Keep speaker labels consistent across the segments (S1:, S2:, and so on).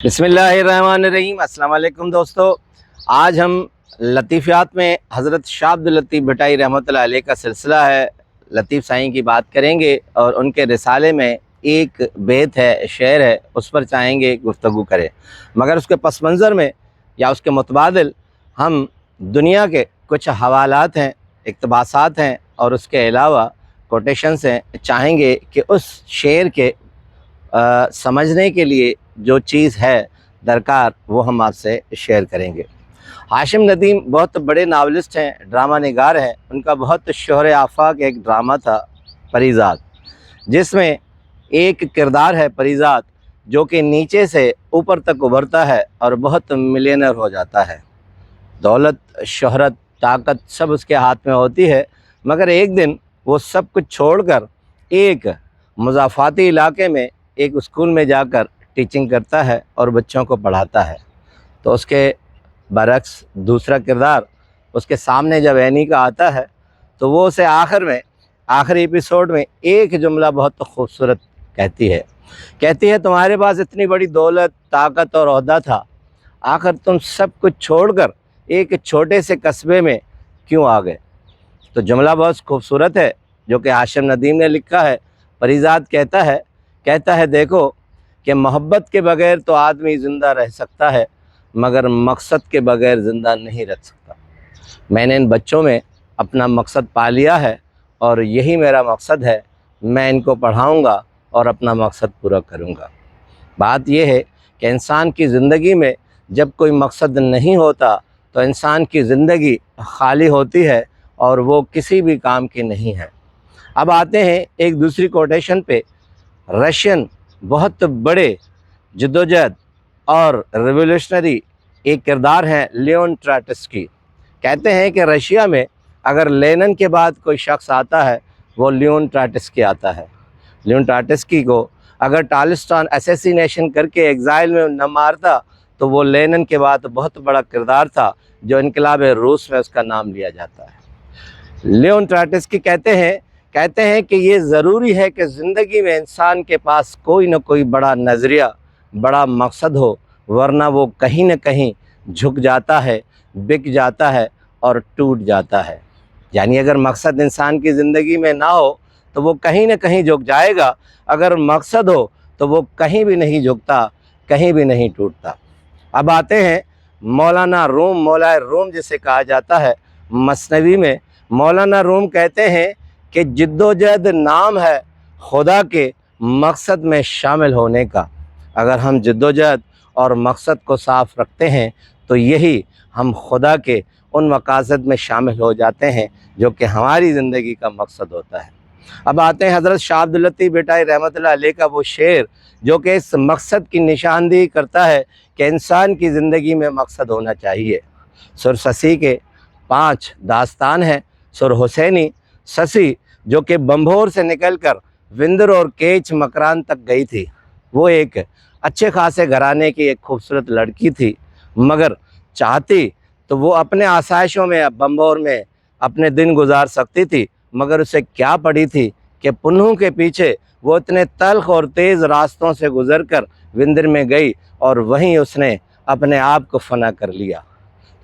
S1: बिस्मिल्लाहिर्रहमानिर्रहीम। अस्सलाम वालेकुम दोस्तों, आज हम लतीफ़ियात में हज़रत शाह अब्दुल लतीफ़ भटाई रहमतुल्लाह अलैह का सिलसिला है लतीफ़ साईं की बात करेंगे और उनके रिसाले में एक बेत है, शेर है, उस पर चाहेंगे गुफ्तगू करें। मगर उसके पस मंज़र में या उसके मुतबादिल हम दुनिया के कुछ हवालात हैं, इक़्तिबासात हैं और उसके अलावा कोटेशंस हैं, चाहेंगे कि उस शेर के समझने के लिए जो चीज़ है दरकार वो हम आपसे शेयर करेंगे। हाशिम नदीम बहुत बड़े नावलिस्ट हैं, ड्रामा निगार हैं। उनका बहुत शोहर आफाक एक ड्रामा था परीज़ाद, जिसमें एक किरदार है परीज़ाद जो कि नीचे से ऊपर तक उभरता है और बहुत मिलियनर हो जाता है। दौलत, शोहरत, ताकत सब उसके हाथ में होती है, मगर एक दिन वो सब कुछ छोड़कर एक मुज़ाफ़ाती इलाके में एक स्कूल में जाकर टीचिंग करता है और बच्चों को पढ़ाता है। तो उसके बरक्स दूसरा किरदार उसके सामने जब ऐनी का आता है तो वो उसे आखिरी एपिसोड में एक जुमला बहुत खूबसूरत कहती है तुम्हारे पास इतनी बड़ी दौलत, ताकत और ओहदा था, आखिर तुम सब कुछ छोड़कर एक छोटे से कस्बे में क्यों आ गए। तो जुमला बहुत खूबसूरत है जो कि हाशिम नदीम ने लिखा है। परीज़ाद कहता है देखो कि मोहब्बत के बग़ैर तो आदमी ज़िंदा रह सकता है, मगर मकसद के बग़ैर ज़िंदा नहीं रह सकता। मैंने इन बच्चों में अपना मकसद पा लिया है और यही मेरा मकसद है। मैं इनको पढ़ाऊँगा और अपना मकसद पूरा करूँगा। बात यह है कि इंसान की ज़िंदगी में जब कोई मकसद नहीं होता तो इंसान की ज़िंदगी खाली होती है और वो किसी भी काम की नहीं है। अब आते हैं एक दूसरी कोटेशन पे। रशियन बहुत बड़े जद्दोजहद और रिवोल्यूशनरी एक किरदार हैं लियोन ट्रोट्स्की। कहते हैं कि रशिया में अगर लेनिन के बाद कोई शख्स आता है वो लियोन ट्रोट्स्की आता है। लियोन ट्रोट्स्की को अगर टॉलस्टॉय असैसिनेशन करके एग्ज़ाइल में न मारता तो वो लेनिन के बाद बहुत बड़ा किरदार था जो इनकलाब रूस में उसका नाम लिया जाता है। लियोन ट्रोट्स्की कहते हैं कि ये ज़रूरी है कि ज़िंदगी में इंसान के पास कोई न कोई बड़ा नज़रिया, बड़ा मकसद हो, वरना वो कहीं न कहीं झुक जाता है, बिक जाता है और टूट जाता है। यानी अगर मकसद इंसान की ज़िंदगी में ना हो तो वो कहीं न कहीं झुक जाएगा, अगर मकसद हो तो वो कहीं भी नहीं झुकता, कहीं भी नहीं टूटता। अब आते हैं मौलाना रूम जिसे कहा जाता है। मसनवी में मौलाना रूम कहते हैं कि जिद्दोजहद नाम है खुदा के मकसद में शामिल होने का। अगर हम जिद्दोजहद और मकसद को साफ़ रखते हैं तो यही हम खुदा के उन मकासद में शामिल हो जाते हैं जो कि हमारी ज़िंदगी का मकसद होता है। अब आते हैं हज़रत शाह अब्दुल लतीफ़ भटाई रहमतुल्लाह अलैह का वो शेर जो कि इस मकसद की निशानदेही करता है कि इंसान की ज़िंदगी में मकसद होना चाहिए। सुर ससी के 5 दास्तान हैं। सुर हुसैनी ससी जो कि बम्भोर से निकलकर विंदर और केच मकरान तक गई थी, वो एक अच्छे खासे घराने की एक खूबसूरत लड़की थी, मगर चाहती तो वो अपने आसाइशों में बम्भोर में अपने दिन गुजार सकती थी, मगर उसे क्या पड़ी थी कि पुन्नू के पीछे वो इतने तल्ख और तेज़ रास्तों से गुज़र कर विंदर में गई और वहीं उसने अपने आप को फना कर लिया।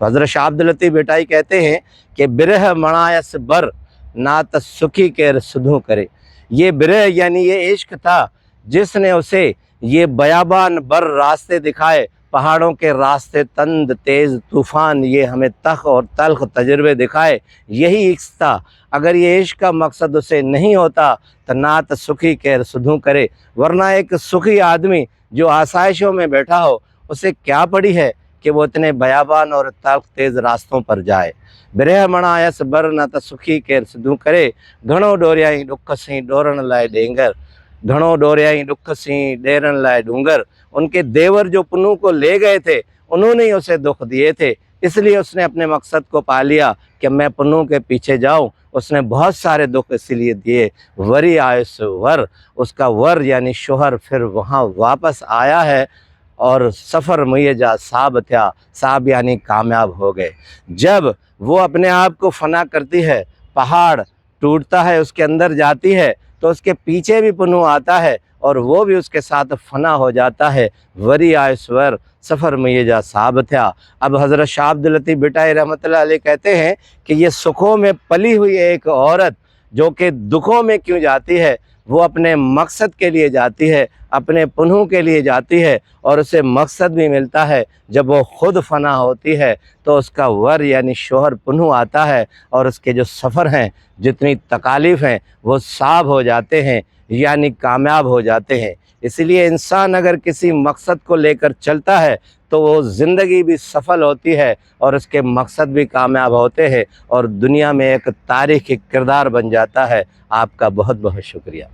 S1: तो हज़रत शाह अब्दुल लतीफ़ भटाई कहते हैं कि बिरह मणायस बर नात सुखी के सुधू करे। ये बिरह यानी ये इश्क था जिसने उसे ये बयाबान बर रास्ते दिखाए, पहाड़ों के रास्ते तंद तेज़ तूफ़ान, ये हमें तख और तल्ख तजर्बे दिखाए। यही इश्क था। अगर ये इश्क का मकसद उसे नहीं होता तो नात सुखी के सुधू करे, वरना एक सुखी आदमी जो आसाइशों में बैठा हो उसे क्या पड़ी है कि वो इतने बयाबान और तल्ख तेज़ रास्तों पर जाए। बिरह मणायस बर न त सुखी केर सिद्धू करे, घणो डोरियाई दुख सी डोरण लाए डेंगर, घणो डोरियाई दुख सी डेरन लाए डूंगर। उनके देवर जो पुन्नू को ले गए थे उन्होंने ही उसे दुख दिए थे, इसलिए उसने अपने मकसद को पा लिया कि मैं पुन्नू के पीछे जाऊं। उसने बहुत सारे दुख इसलिए दिए। वरी आयस वर, उसका वर यानी शोहर फिर वहाँ वापस आया है और सफ़र मुय्यजा साब था, साब यानी कामयाब हो गए। जब वो अपने आप को फना करती है, पहाड़ टूटता है, उसके अंदर जाती है तो उसके पीछे भी पुन्नू आता है اور وہ بھی اس کے ساتھ فنا ہو جاتا ہے۔ وری آئسور سفر میں یہ جا صاحب تھا۔ اب حضرت شاہ عبد اللطیف بھٹائی رحمۃ اللہ علیہ کہتے ہیں کہ یہ سکھوں میں پلی ہوئی ایک عورت جو کہ دکھوں میں کیوں جاتی ہے، وہ اپنے مقصد کے لیے جاتی ہے، اپنے پنہوں کے لیے جاتی ہے، اور اسے مقصد بھی ملتا ہے۔ جب وہ خود فنا ہوتی ہے تو اس کا ور یعنی شوہر پنہوں آتا ہے، اور اس کے جو سفر ہیں، جتنی تکالیف ہیں، وہ صعب ہو جاتے ہیں، یعنی کامیاب ہو جاتے ہیں۔ اس لیے انسان اگر کسی مقصد کو لے کر چلتا ہے تو وہ زندگی بھی سفل ہوتی ہے، اور اس کے مقصد بھی کامیاب ہوتے ہیں، اور دنیا میں ایک تاریخی کردار بن جاتا ہے۔ آپ کا بہت بہت شکریہ۔